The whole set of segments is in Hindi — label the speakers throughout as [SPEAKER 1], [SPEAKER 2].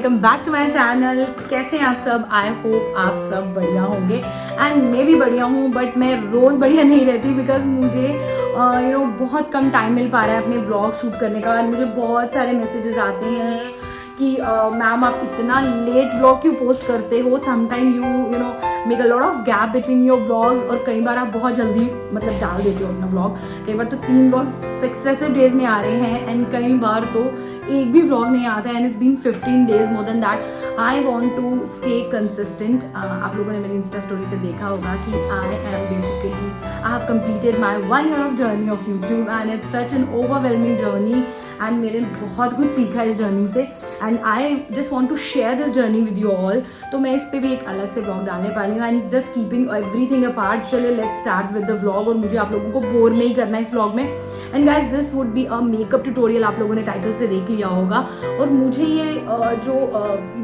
[SPEAKER 1] Welcome back to my channel. कैसे हैं आप सब? आई होप आप सब बढ़िया होंगे एंड मैं भी बढ़िया हूँ, बट मैं रोज़ बढ़िया नहीं रहती बिकॉज मुझे बहुत कम टाइम मिल पा रहा है अपने व्लॉग शूट करने का। और मुझे बहुत सारे मैसेजेस आते हैं कि मैम आप इतना लेट व्लॉग क्यों पोस्ट करते हो, sometime you know make a lot of gap between your vlogs, और कई बार आप बहुत जल्दी मतलब डाल देते हो अपना व्लॉग। कई बार तो 3 व्लॉग्स सक्सेसिव डेज में आ रहे हैं एंड कई बार तो एक भी व्लॉग नहीं आता है and it's been 15 days more than that. I want to stay consistent. आप लोगों ने मेरी इंस्टा स्टोरी से देखा होगा कि I am basically I have completed my 1 year of journey of YouTube and it's such an overwhelming journey and मैंने बहुत कुछ सीखा इस जर्नी से and I just want to share this journey with you all. तो मैं इस पर भी एक अलग से व्लॉग डालने वाली हूँ and just keeping everything apart. चलिए let's start with the vlog, और मुझे आप लोगों को बोर नहीं करना इस व्लॉग में। And guys this would be a makeup tutorial, आप लोगों ने टाइटल से देख लिया होगा। और मुझे ये जो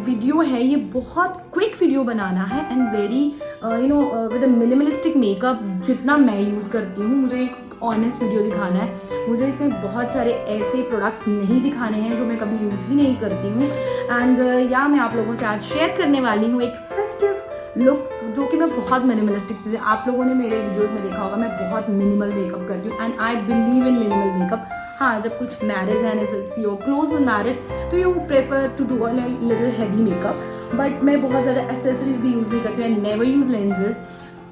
[SPEAKER 1] वीडियो है ये बहुत क्विक वीडियो बनाना है and very with a minimalistic makeup जितना मैं यूज़ करती हूँ। मुझे एक ऑनेस्ट वीडियो दिखाना है। मुझे इसमें बहुत सारे ऐसे प्रोडक्ट्स नहीं दिखाने हैं जो मैं कभी यूज़ ही नहीं करती हूँ। एंड मैं आप लोगों से आज शेयर करने वाली हूँ एक फेस्टिव लुक, जो कि मैं बहुत मिनिमलिस्टिक चीज़ें, आप लोगों ने मेरे वीडियोस में देखा होगा मैं बहुत मिनिमल मेकअप करती हूँ and I believe in minimal makeup. हाँ, जब कुछ मैरिज है, if it's your close one marriage, तो you prefer to do a little heavy makeup, but मैं बहुत ज़्यादा एसेसरीज भी यूज़ नहीं करती हूँ। I never use lenses.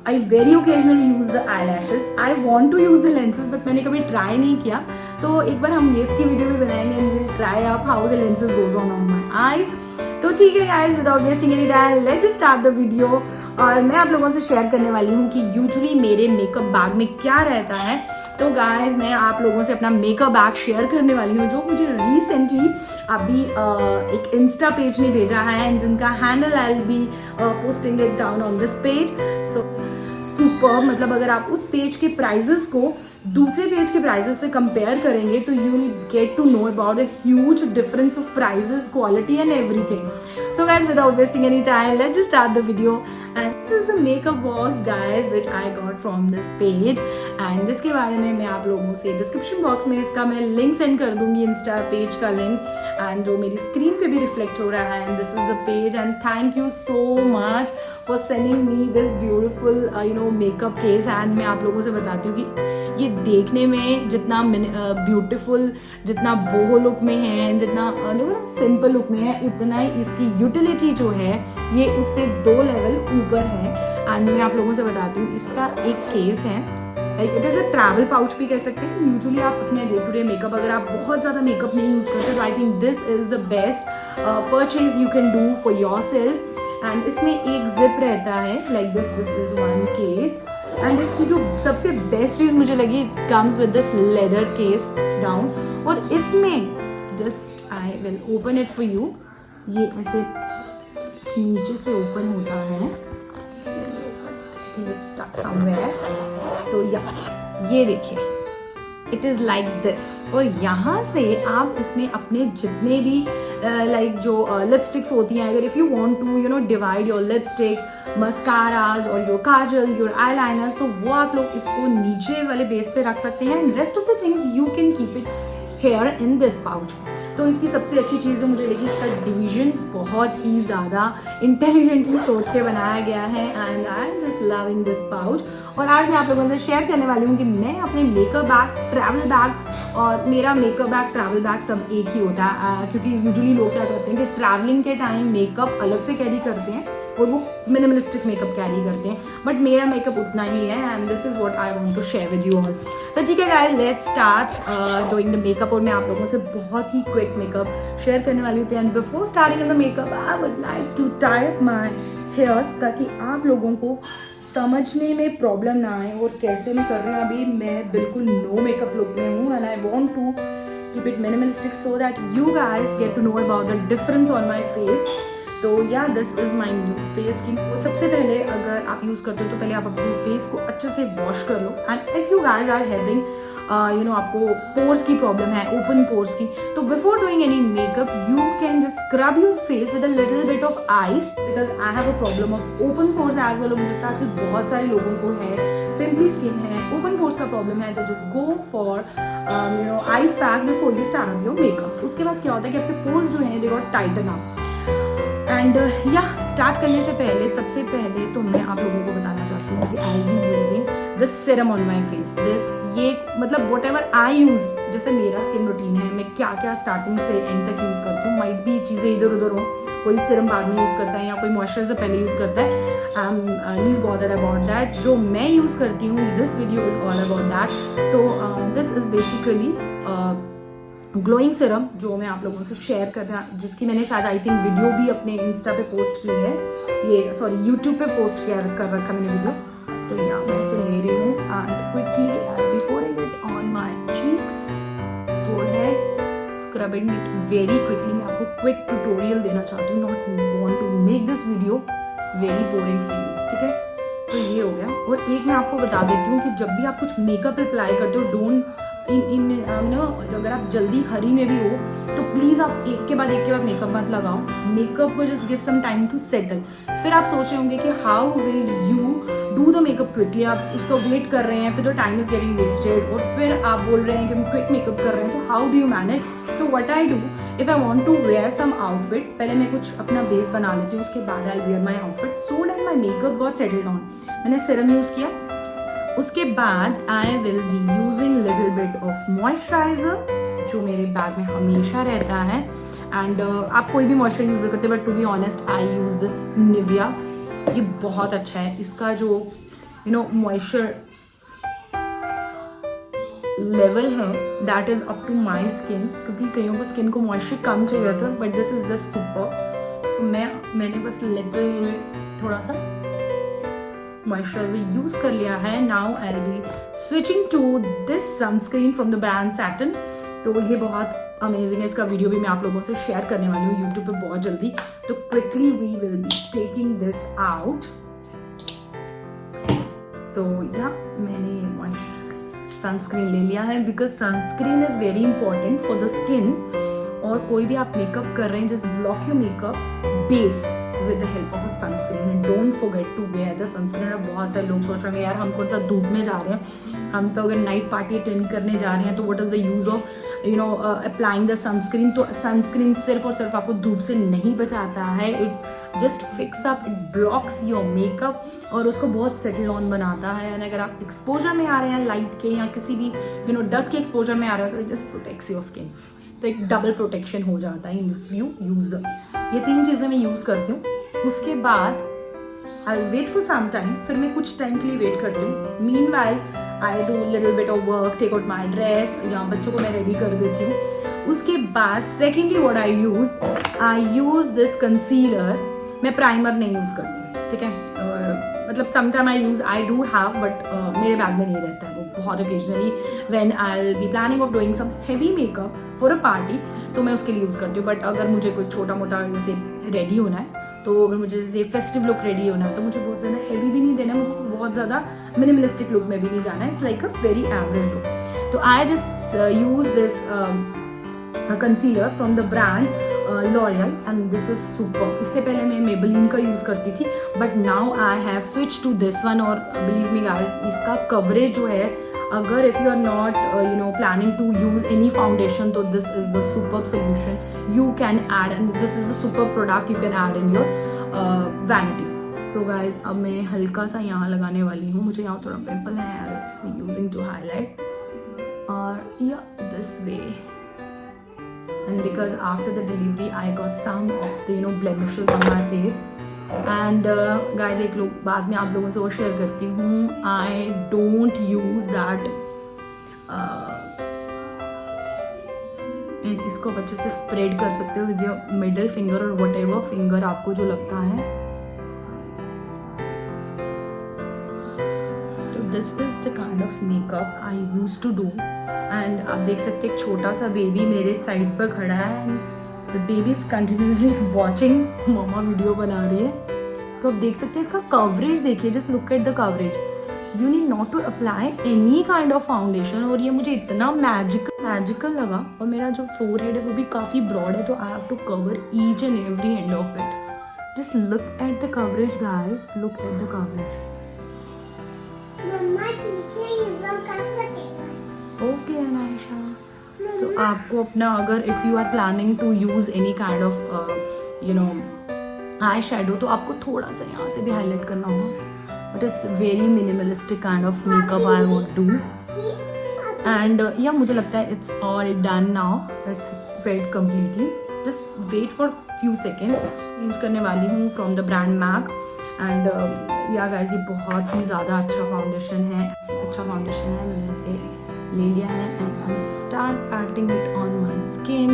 [SPEAKER 1] I very occasionally use the eyelashes. I want to use the lenses but मैंने कभी ट्राई नहीं किया। तो एक बार हम ये इसकी वीडियो भी बनाएंगे and will try up how the lenses goes on my eyes. तो ठीक है guys, without wasting any time let's start the video. और मैं आप लोगों से शेयर करने वाली हूँ कि यूजुअली मेरे मेकअप बैग में क्या रहता है। तो गाइज मैं आप लोगों से अपना मेकअप बैग शेयर करने वाली हूँ जो मुझे रिसेंटली अभी एक इंस्टा पेज ने भेजा है एंड जिनका handle I will B posting it down on this page. So super, मतलब अगर आप उस पेज के प्राइजेस को दूसरे पेज के प्राइजेस से कंपेयर करेंगे तो you will get to know about the huge difference of prices, quality and everything. So guys, without wasting any time, let's just start the video. And this is the makeup box guys which I got from this page, and जिसके बारे में मैं आप लोगों से डिस्क्रिप्शन बॉक्स में इसका मैं लिंक सेंड कर दूंगी, इंस्टा पेज का लिंक, एंड जो मेरी स्क्रीन पे भी रिफ्लेक्ट हो रहा है। And this is the page and thank you so much for sending me this beautiful makeup case. And मैं आप लोगों से बताती हूँ कि ये देखने में जितना ब्यूटीफुल, जितना बोहो लुक में है, जितना सिंपल लुक में है, उतना ही इसकी यूटिलिटी जो है ये उससे 2 लेवल ऊपर है। एंड मैं आप लोगों से बताती हूँ इसका एक केस है, it is a travel pouch भी कह सकते हैं। यूजुअली आप अपने डे टू डे मेकअप, अगर आप बहुत ज़्यादा मेकअप नहीं यूज़ करते तो I think this is the best purchase you can do for yourself. And इसमें एक जिप रहता है like this is one case. And इसकी जो सबसे बेस्ट चीज़ मुझे लगी, comes with this leather case down, और इसमें just I will open it for you. ये ऐसे नीचे से ओपन होता है, I think it's stuck somewhere. तो ये देखिए, इट इज़ लाइक दिस, और यहाँ से आप इसमें अपने जितने भी जो लिपस्टिक्स होती हैं, अगर if you want to divide your lipsticks, mascaras और your kajal, your eyeliners, तो वो आप लोग इसको नीचे वाले बेस पे रख सकते हैं and rest of the things you can keep it here in this pouch. तो इसकी सबसे अच्छी चीज़ जो मुझे लगी, इसका डिवीजन बहुत ही ज़्यादा इंटेलिजेंटली सोच के बनाया गया है and I am just loving this pouch. और आज मैं आप लोगों से शेयर करने वाली हूँ कि मैं अपने मेकअप बैग, ट्रैवल बैग, और मेरा मेकअप बैग, ट्रैवल बैग सब एक ही होता है, क्योंकि यूजुअली लोग क्या करते हैं कि ट्रैवलिंग के टाइम मेकअप अलग से कैरी करते हैं और वो मिनिमलिस्टिक मेकअप कैरी करते हैं, बट मेरा मेकअप उतना ही है and this is what I want to share with you all. तो ठीक है guys, let's start doing the makeup. और मैं आप लोगों से बहुत ही क्विक मेकअप शेयर करने वाली हूँ। And before starting the makeup I would like to tie up my hairs, ताकि आप लोगों को समझने में प्रॉब्लम ना आए और कैसे मैं कर रही हूँ। अभी मैं बिल्कुल नो मेकअप लुक में हूँ and I want to keep it minimalistic so that you guys get to know about the difference on my face. तो this is my new face cream. सबसे पहले अगर आप यूज़ करते हो तो पहले आप अपने फेस को अच्छे से वॉश कर लो। And if you guys are having आपको पोर्स की प्रॉब्लम है, ओपन पोर्स की, तो before doing any makeup you can just scrub your face with a little bit of ice, because I have a problem of open pores as well. मुझे आजकल बहुत सारे लोगों को है, पिम्पली स्किन है, ओपन पोर्स का प्रॉब्लम है, तो just go for ice pack before you start up your makeup. उसके बाद क्या होता है कि आपके पोर्स जो हैं they got Titan up. And या स्टार्ट करने से पहले सबसे पहले तो मैं आप लोगों को बताना चाहती हूँ कि I be using this serum on my face. This ये मतलब वट एवर आई यूज़, जैसे मेरा स्किन रूटीन है, मैं क्या क्या स्टार्टिंग से एंड तक यूज़ करती हूँ। माइट भी चीज़ें इधर उधर हो, कोई सीरम बाद में यूज़ करता है या कोई मॉइस्चराइजर पहले यूज़ करता है। I am least bothered about that. जो मैं यूज़ करती हूँ, this video is all about that. तो this is basically glowing serum जो मैं आप लोगों से शेयर कर रहा, जिसकी मैंने शायद आई थिंक वीडियो भी अपने इंस्टा पे पोस्ट की है, ये सॉरी यूट्यूब पे पोस्ट किया कर रखा मैंने वीडियो। तो यहाँ मैं इसे ले रही हूँ and quickly I be pouring it on my cheeks, forehead, scrubbing it very quickly. मैं आपको क्विक ट्यूटोरियल देना चाहती हूँ, not want to make this video very boring for you, ठीक है। तो ये हो गया। और एक मैं आपको बता देती हूँ कि जब भी आप कुछ मेकअप अप्लाई करते हो, डोंट अगर आप जल्दी हरी में भी हो तो प्लीज़ आप एक के बाद मेकअप मत लगाओ। मेकअप को just give some time to settle. फिर आप सोच रहे होंगे कि how will you do the makeup quickly. आप उसको वेट कर रहे हैं, फिर तो टाइम इज गेटिंग वेस्टेड, और फिर आप बोल रहे हैं कि हम क्विक मेकअप कर रहे हैं, तो हाउ डू यू मैनेज। तो what I do, if I want to wear some outfit, पहले मैं कुछ अपना बेस बना लेती हूँ, उसके बाद I wear my outfit so that my makeup got settled on. मैंने सीरम यूज़ किया, उसके बाद I will be using little bit of moisturiser जो मेरे बैग में हमेशा रहता है। एंड आप कोई भी मॉइस्चराइजर यूज करते हैं, but to be honest I use this Nivea. ये बहुत अच्छा है, इसका जो मॉइस्चर लेवल है that is up to my skin, क्योंकि कईयों को स्किन को मॉइस्चर कम चाहिए होता है, but this is just super. तो मैंने बस लिटिल थोड़ा सा मॉइस्चराइजर यूज कर लिया है। Now I will be switching to this sunscreen from the brand Satin. तो ये बहुत अमेजिंग है, इसका वीडियो भी मैं आप लोगों से शेयर करने वाली हूँ यूट्यूब पे बहुत जल्दी। तो quickly we will be taking this out. तो या मैंने सनस्क्रीन ले लिया है, because sunscreen is very important for the skin. और कोई भी आप मेकअप कर रहे हैं, just block your makeup base with the help of a sunscreen and don't forget to wear the sunscreen। अब बहुत सारे लोग सोच रहे हैं यार हम कौन सा धूप में जा रहे हैं, हम तो अगर नाइट पार्टी अटेंड करने जा रहे हैं, तो what is the use of applying the sunscreen. तो सनस्क्रीन सिर्फ और सिर्फ आपको धूप से नहीं बचाता है, it just fix up, it blocks your makeup और उसको बहुत सेटल ऑन बनाता है। एंड अगर आप एक्सपोजर में आ रहे हैं लाइट के या किसी भी डस्ट के एक्सपोजर में आ रहे हो, तो it just protects your skin. तो एक डबल प्रोटेक्शन हो जाता है इफ यू यूज द। ये 3 चीज़ें मैं यूज़ करती हूँ। उसके बाद I wait for some time, फिर मैं कुछ टाइम के लिए वेट करती हूँ। Meanwhile I do little bit of work, take out my dress, या बच्चों को मैं रेडी कर देती हूँ। उसके बाद secondly what I use this concealer. मैं प्राइमर नहीं यूज़ करती, ठीक है। मतलब sometime I do have, but मेरे बैग में नहीं रहता है वो, बहुत occasionally when I will be planning of doing some heavy makeup for a party, तो मैं उसके लिए यूज़ करती हूँ। बट अगर मुझे कुछ छोटा मोटा जैसे रेडी होना है, तो अगर मुझे जैसे फेस्टिव लुक रेडी होना है, तो मुझे बहुत ज़्यादा हैवी भी नहीं देना है, मुझे बहुत ज़्यादा मिनिमलिस्टिक लुक में भी नहीं जाना है। It's like a very average look. तो I just use this concealer from the brand L'Oréal and this is super. इससे पहले मैं मेबेलिन का यूज़ करती थी, but now I have switch to this one. और बिलीव मी गाइस, इसका कवरेज जो है, अगर if you are not planning to use any foundation, तो this is the super solution you can add, and this is the super product you can add in your vanity. So guys, अब मैं हल्का सा यहाँ लगाने वाली हूँ, मुझे यहाँ थोड़ा पिंपल है, यूजिंग टू हाईलाइट और या this way. And because after the delivery I got some of the blemishes on my face, and guys एक लोग बाद में आप लोगों से वो शेयर करती हूँ। I don't use that इसको अच्छे से स्प्रेड कर सकते हो विद योर मिडल फिंगर और वट एवर फिंगर आपको जो लगता है। तो this is the kind of makeup I use to do. And आप देख सकते हैं एक छोटा सा बेबी मेरे साइड पर खड़ा है, and the baby is continuously watching, mamma video बना रही है। तो आप देख सकते हैं इसका कवरेज देखिए, just look at the coverage. You need not to apply any kind of foundation. और ये मुझे इतना मैजिकल लगा। और मेरा जो फोरहेड है वो भी काफ़ी ब्रॉड है, तो I have to cover each and every end of it. Just look at the coverage guys, look at the coverage. Okay Anaisha, तो आपको अपना, अगर if you are planning to use any kind of eyeshadow तो आपको थोड़ा सा यहाँ से भी हाईलाइट करना होगा, but it's very minimalistic kind of makeup I want do. And या मुझे लगता है it's all done now, it's fade completely. Just wait for few second. Use करने वाली हूँ from the brand MAC. And या गाइस, ये बहुत ही ज़्यादा अच्छा फाउंडेशन है, मैंने इसे ले लिया है and I start patting it on my skin.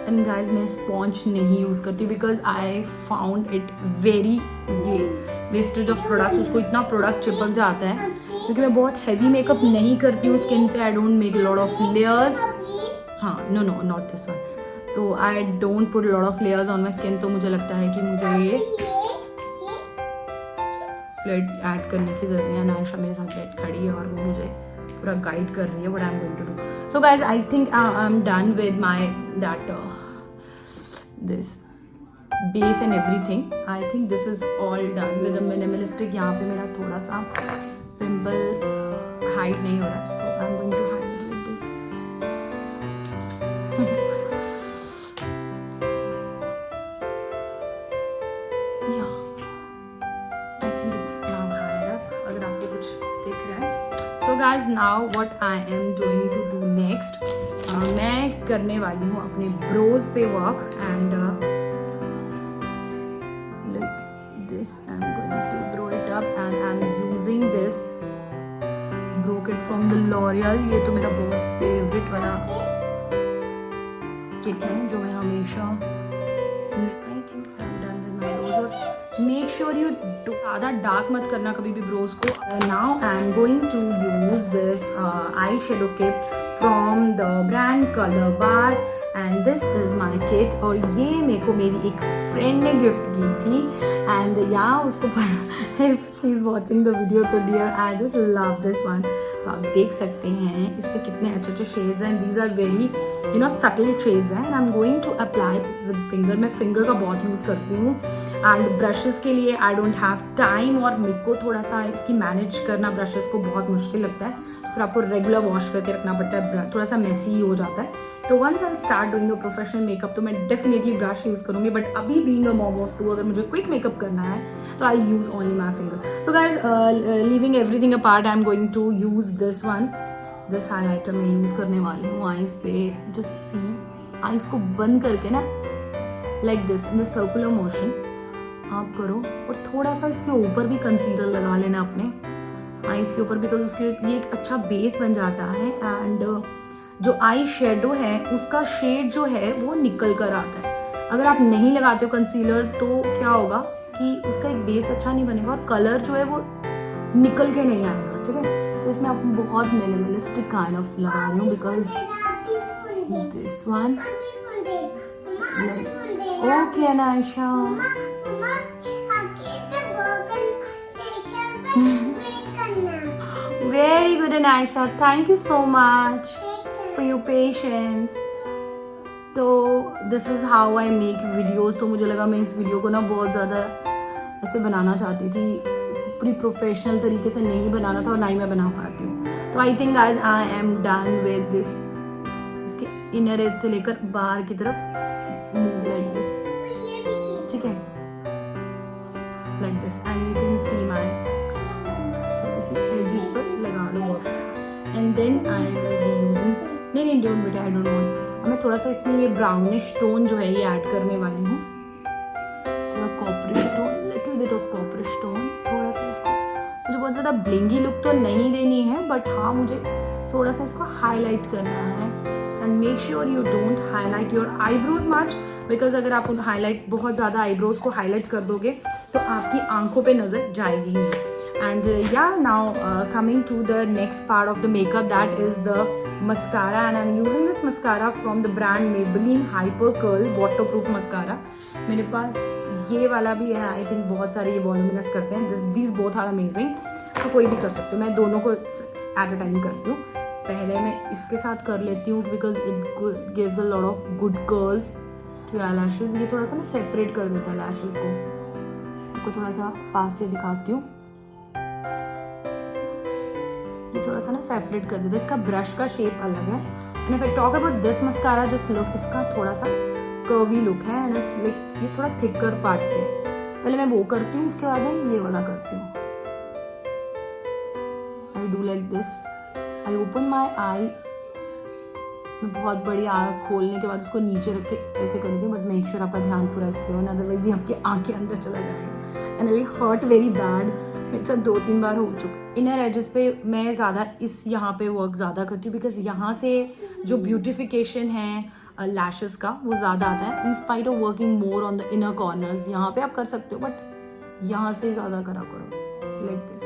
[SPEAKER 1] And guys, मैं स्पॉन्ज नहीं यूज़ करती because I found it very wastage of products. उसको इतना प्रोडक्ट चिपक जाता है, क्योंकि मैं बहुत हैवी मेकअप नहीं करती हूँ स्किन पे। I don't make lot of layers. हाँ, नो नॉट दिस वन। तो I don't put lot of layers on my skin. तो मुझे लगता है कि मुझे ये फ्लड ऐड करने की जरूरत है। नायशा मेरे साथ बैठ खड़ी है और वो मुझे पूरा गाइड कर रही है what I am going to do. So guys, I think I am done with my that this base and everything. I think this is all done with a minimalistic. यहाँ पे मेरा थोड़ा सा पिंपल हाइड नहीं हो रहा, so I am going to hide with this. So guys, now what I am going to do next, मैं करने वाली हूँ अपने ब्रोज पे work and like this I'm going to draw it up and I'm using this Brow Kit from the L'Oreal। ये तो मेरा बहुत फेवरेट वाला किट है जो मैं हमेशा I think I'm done with my brows। और मेक श्योर यू ज़्यादा डार्क मत करना कभी भी ब्रोज को। Now I am going to use this eye shadow kit from the brand Colorbar and this is my kit. और ये मेरे को मेरी एक फ्रेंड ने गिफ्ट की थी एंड यहाँ उसको she is watching the video तो dear I just love this one. तो आप देख सकते हैं इस पर कितने अच्छे अच्छे शेड्स हैं। These are very subtle shades हैं and I am going to apply with finger. मैं फिंगर का बहुत यूज़ करती हूँ एंड ब्रशेस के लिए आई डोंट हैव टाइम और मेरे को थोड़ा सा इसकी मैनेज करना ब्रशेस को बहुत मुश्किल लगता है। फिर आपको रेगुलर वॉश करके रखना पड़ता है, थोड़ा सा मैसी ही हो जाता है। तो once I start doing a professional makeup तो मैं डेफिनेटली ब्रश यूज़ करूँगी, बट अभी बीइंग अ मॉम ऑफ 2 अगर मुझे क्विक मेकअप करना है तो I use only my finger. So guys, leaving everything apart I am going to use this one. This highlighter मैं यूज़ करने वाली हूँ आईज पे। जस्ट सी, आईज को बंद करके ना like this in the circular motion आप करो और थोड़ा सा इसके ऊपर भी कंसीलर लगा लेना अपने आईज के ऊपर, बिकॉज उसके लिए एक अच्छा बेस बन जाता है। एंड जो आई शेडो है उसका शेड जो है वो निकल कर आता है। अगर आप नहीं लगाते हो कंसीलर तो क्या होगा कि उसका एक बेस अच्छा नहीं बनेगा और कलर जो है वो निकल के नहीं आएगा। ठीक है, तो इसमें आप बहुत मिनिमलिस्टिक काइंड ऑफ लगा रही हूँ because this one okay Naisha. Very good Anisha, thank you so much for your patience। तो this is how I make videos। तो मुझे लगा मैं इस वीडियो को ना बहुत ज़्यादा ऐसे बनाना चाहती थी, पूरी प्रोफेशनल तरीके से नहीं बनाना था और ना ही मैं बना पाती हूँ। तो I think guys I am done with this. इसके इनर एज से लेकर बाहर की तरफ मूव लाइक दिस, ठीक है, like this and you can see my edges पर लगा लो and then I will be using नहीं डोंट बेटा आई डोंट वांट। मैं थोड़ा सा इसमें ये ब्राउनिश टोन जो है ये ऐड करने वाली हूँ, थोड़ा copperish tone, little bit of copperish tone. थोड़ा सा इसको मुझे बहुत ज़्यादा ब्लिंगी लुक तो नहीं देनी है, बट हाँ मुझे थोड़ा सा इसको हाईलाइट करना है। And make sure you don't highlight your eyebrows much, because अगर आप हाईलाइट बहुत ज़्यादा आईब्रोज को हाईलाइट कर दोगे तो आपकी आंखों पे नज़र जाएगी नहीं। And yeah, now coming to the next part of the makeup, that is the mascara, and I'm using this mascara from the brand Maybelline Hyper Curl Waterproof Mascara। मेरे पास ये वाला भी है, आई थिंक बहुत सारे ये वॉल्यूमिनस करते हैं। these both are amazing। तो कोई भी कर सकते हो, मैं दोनों को एट अ टाइम करती हूँ। पहले मैं इसके साथ कर लेती हूँ because it gives a lot of good curls to your lashes. ये थोड़ा सा ना सेपरेट कर देता है लैशेज को। आपको थोड़ा सा पास से दिखाती हूँ, ये थोड़ा सा ना सेपरेट कर देता है। इसका ब्रश का शेप अलग है। And if I talk about this mascara, just look, इसका थोड़ा सा कर्वी लुक है एंड इट्स लाइक ये थोड़ा थिकर पार्ट पे है। पहले मैं वो करती हूँ, उसके बाद मैं ये वाला करती हूँ। I do like this, I open my eye. मैं बहुत बड़ी आँख खोलने के बाद उसको नीचे रख के ऐसे करती हूँ, बट मेक श्योर आपका ध्यान पूरा इस पे हो, अदरवाइज ये आपकी आँखें अंदर चला जाएगा and it will hurt very bad. मेरे साथ 2-3 बार हो चुका। इनर एजेस पे मैं ज़्यादा इस यहाँ पे वर्क ज़्यादा करती हूँ, बिकॉज यहाँ से जो ब्यूटिफिकेशन है लैशेस का वो ज़्यादा आता है, in spite of working more on the inner corners. यहाँ पे आप कर सकते हो, बट यहाँ से ज़्यादा करा करो लाइक दिस।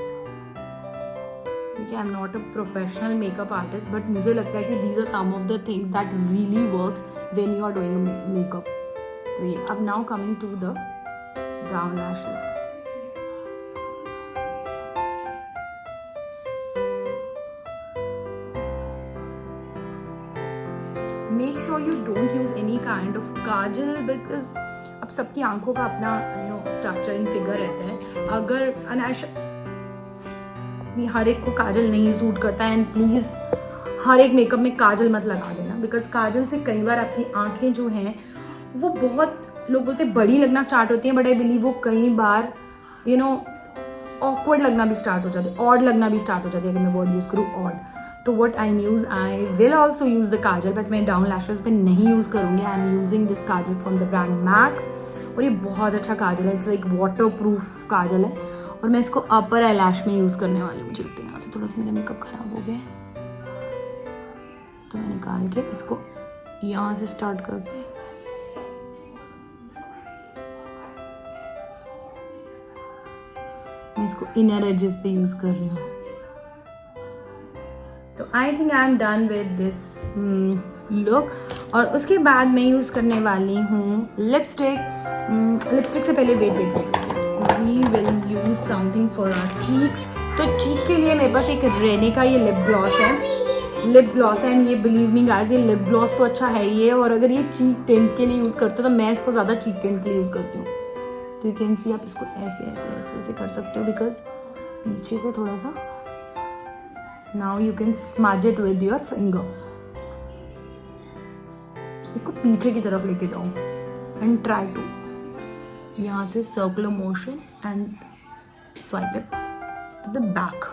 [SPEAKER 1] देखिए, I am not a professional makeup artist, but मुझे लगता है कि these are some of the things that really works when you are doing makeup. तो ये अब now coming to the down lashes. Make sure you don't use any kind of kajal, because अब सबकी आंखों का अपना स्ट्रक्चरिंग फिगर रहता है। अगर हर एक को काजल नहीं सूट करता है, एंड प्लीज हर एक मेकअप में काजल मत लगा देना, बिकॉज काजल से कई बार आपकी आंखें जो हैं वो बहुत, लोग बोलते हैं बड़ी लगना स्टार्ट होती हैं, बट आई बिलीव वो कई बार ऑकवर्ड लगना भी स्टार्ट हो जाती है, ऑड लगना भी स्टार्ट हो जाती है, अगर मैं वर्ड यूज करूँ ऑड। तो what I use, I will also use the kajal, but मैं डाउन लैशेस पे नहीं यूज करूंगी। I am using this kajal from the brand MAC, और ये बहुत अच्छा काजल है, it's like waterproof kajal है, और मैं इसको अपर आई लैश में यूज करने वाली हूँ। मुझे लगता है यहाँ से थोड़ा सा मेरा मेकअप खराब हो गया, तो मैं निकाल के इसको यहाँ से स्टार्ट करके मैं इसको इनर एजेस पे यूज कर रही हूँ। तो I think I am done with this look, और उसके बाद मैं यूज करने वाली हूँ लिपस्टिक। लिपस्टिक से पहले wait we will use something for our cheek. तो चीक के लिए मेरे पास एक रेने का ये लिप ग्लॉस है, एंड ये बिलीव मी गाइस, ये लिप ग्लॉस तो अच्छा है ही है, और अगर ये चीक टिंट के लिए यूज करते हो तो मैं इसको ज्यादा चीक टिंट के लिए यूज करती हूँ। तो यू कैन सी, आप इसको ऐसे ऐसे ऐसे ऐसे कर सकते हो, बिकॉज पीछे से थोड़ा सा, now you can smudge it with your finger. इसको पीछे की तरफ लेके जाओ एंड ट्राई टू यहाँ से circular motion and swipe it the back.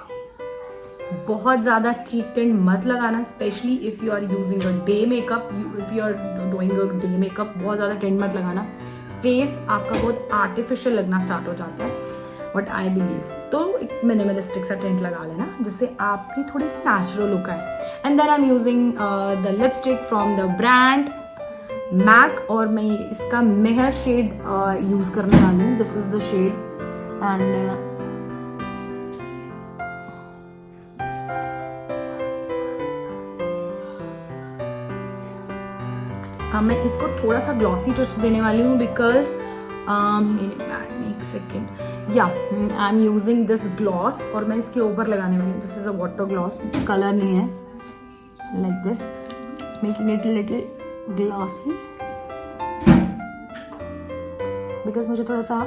[SPEAKER 1] बहुत ज़्यादा चीक टिंट मत लगाना, specially if you are using a day makeup, if you are doing a day makeup, बहुत ज़्यादा टिंट मत लगाना, फेस आपका बहुत आर्टिफिशियल लगना स्टार्ट हो जाता है, बट आई बिलीव तो एक मिनिमलिस्टिक सा टिंट लगा लेना, जिससे आपकी थोड़ी सी नेचुरल लुक आए। And then I am using the lipstick from the brand MAC, और मैं इसका मेहर शेड यूज करने वाली हूँ। This is the shade, and मैं इसको थोड़ा सा ग्लॉसी टच देने वाली हूँ, बिकॉज एक सेकेंड, या आई एम यूजिंग दिस ग्लॉस, और मैं इसके ऊपर लगाने वाली हूँ। This is a water gloss, colour नहीं है, like this, making it little glossy, because मुझे थोड़ा सा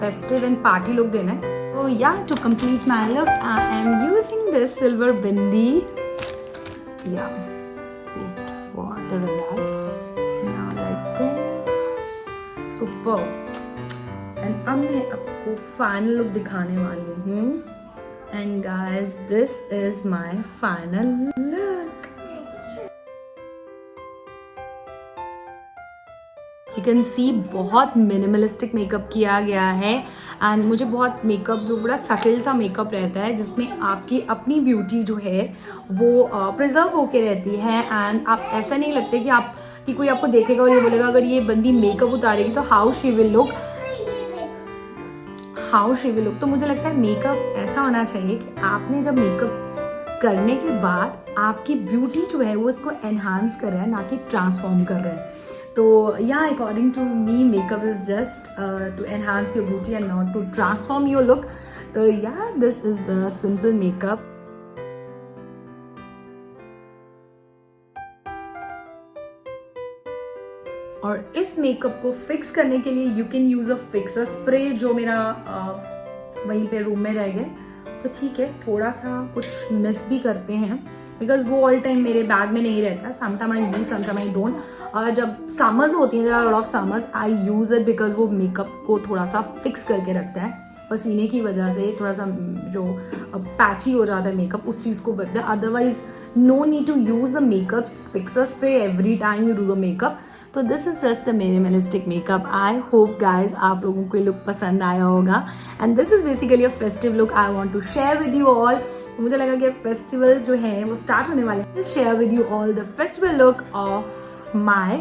[SPEAKER 1] फेस्टिव एंड पार्टी लुक देना है। तो या to complete my look I am using this silver bindi, या wait for the results now like this, super। and अब मैं आपको फाइनल लुक दिखाने वाली हूँ, and guys this is my final look। You can see बहुत मिनिमलिस्टिक मेकअप किया गया है, एंड मुझे बहुत मेकअप जो बड़ा सटल सा मेकअप रहता है, जिसमें आपकी अपनी ब्यूटी जो है वो प्रिजर्व होके रहती है, एंड आप ऐसा नहीं लगते कि आप कि कोई आपको देखेगा और ये बोलेगा अगर ये बंदी मेकअप उतारेगी तो हाउ शी विल लुक। तो मुझे लगता है मेकअप ऐसा होना चाहिए कि आपने जब मेकअप करने के बाद आपकी ब्यूटी जो है वो इसको एनहांस कर रहा है, ना कि ट्रांसफॉर्म कर रहा है। तो yeah according to me makeup is just to enhance your beauty and not to transform your look. तो yeah this is the simple makeup. और इस मेकअप को फिक्स करने के लिए you can use a fixer spray, जो मेरा वहीं पे रूम में रह गए, तो ठीक है, थोड़ा सा कुछ मिस भी करते हैं बिकॉज वो ऑल टाइम मेरे बैग में नहीं रहता. Sometime I use, sometime I don't. जब समर्स होती हैं, lot of summers, I use it because वो मेकअप को थोड़ा सा फिक्स करके रखता है. पसीने की वजह से थोड़ा सा जो पैची हो जाता है मेकअप, उस चीज़ को बदलता है. Otherwise no need to use the makeup fixer spray every time you do the makeup. तो this is just the minimalistic makeup. I hope guys आप लोगों को ये लुक पसंद आया होगा. And this is basically a festive look I want to share with you all. मुझे लगा कि फेस्टिवल जो है वो स्टार्ट होने वाले हैं. Share with you all the festival look of my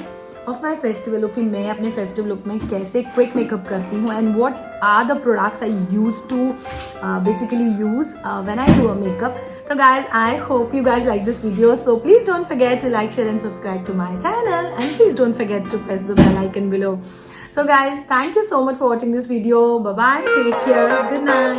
[SPEAKER 1] festival look, कि मैं अपने फेस्टिवल लुक में कैसे क्विक मेकअप करती हूँ and what are the products I use to basically use when I do a makeup. So guys, I hope you guys like this video. So please don't forget to like, share and subscribe to my channel. And please don't forget to press the bell icon below. So guys, thank you so much for watching this video. Bye bye. Take care. Good night.